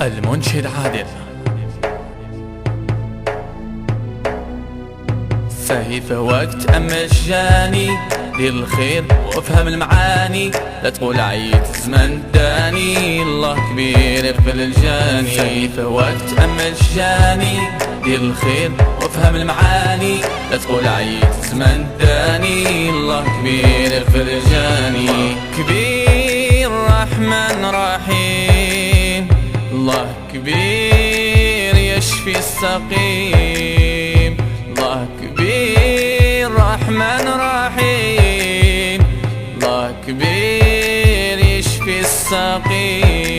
المنشد عادل. فهي فوقت مجاني للخير وافهم المعاني، لا تقول عيد زمن داني، الله كبير يغفر الجاني. فهي فوقت مجاني للخير وافهم المعاني، لا تقول عيد زمن داني، الله كبير يغفر الجاني. كبير رحمن رحيم، الله كبير يشفي السقيم، الله كبير رحمن رحيم، الله كبير يشفي السقيم.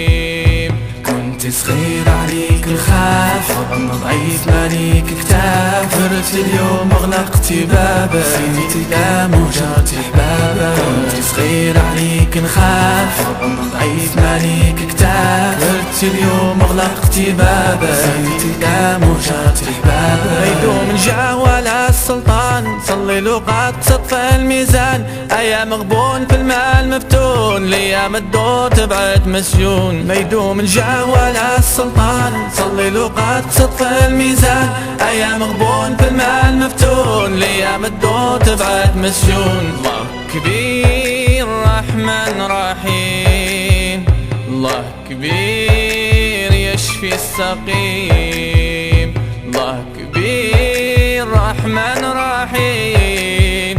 كنت صغير عليك الخاف، حضن ضعيف ماليك كتاف، فرت اليوم اغلقت بابك، سيدي تلام وجرت احبابك. كنت صغير عليك نخاف، حضن ضعيف ماليك كتاف، فرت اليوم اغلقت بابك، سيدي تلام وجرت احبابك. يدوم الجاه ولا السلطان، صلي له قد صدفة الميزان، ايام مغبون في المال مفتون، ليام الدور تبعد مسجون. ما يدوم الجاه ولا السلطان، صلي له قد صدفة الميزان، ايام مغبون في المال مفتون، ليام الدور تبعد مسجون. الله كبير رحمن رحيم، الله كبير يشفي السقيم، الله كبير رحمن رحيم،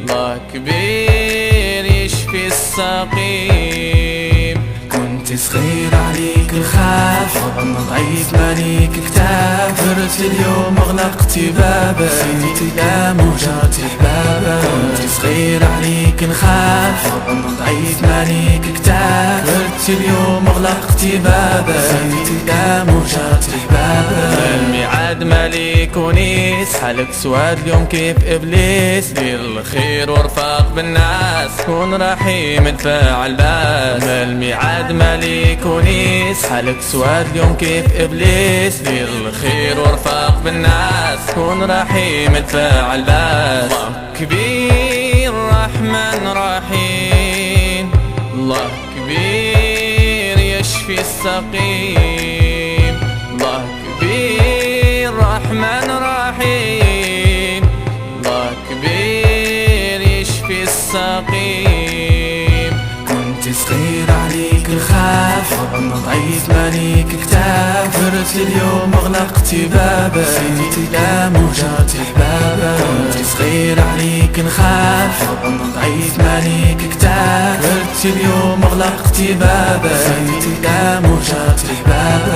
الله كبير يشفي السقيم. كنت صغير عليك الخاف، حضن ضعيف ماليك كتاف، فرت اليوم اغلقت بابك، سيدي تلام وجرت احبابك. كنت صغير عليك نخاف، حضن ضعيف ماليك كتاف، فرت اليوم اغلقت بابك، سيدي تلام وجرت احبابك. الميعاد مليك ونيس، حالك سواد اليوم كيف ابليس، للخير ورفاق بالناس، كون رحيم ادفع الباس. الميعاد مليك ونيس، حالك سواد اليوم كيف ابليس، للخير ورفاق بالناس، كون رحيم ادفع الباس. الله كبير رحمن رحيم، الله كبير يشفي السقيم، الله كبير رحمن رحيم، الله كبير يشفي السقيم. كنت صغير عليك الخاف، حضن ضعيف ماليك كتاف، فرت اليوم اغلقت بابك، سيدي تلام وجرت احبابك. كنت صغير عليك نخاف، حضن ضعيف ماليك كتاف، فرت اليوم اغلقت بابك، سيدي تلام وجرت احبابك.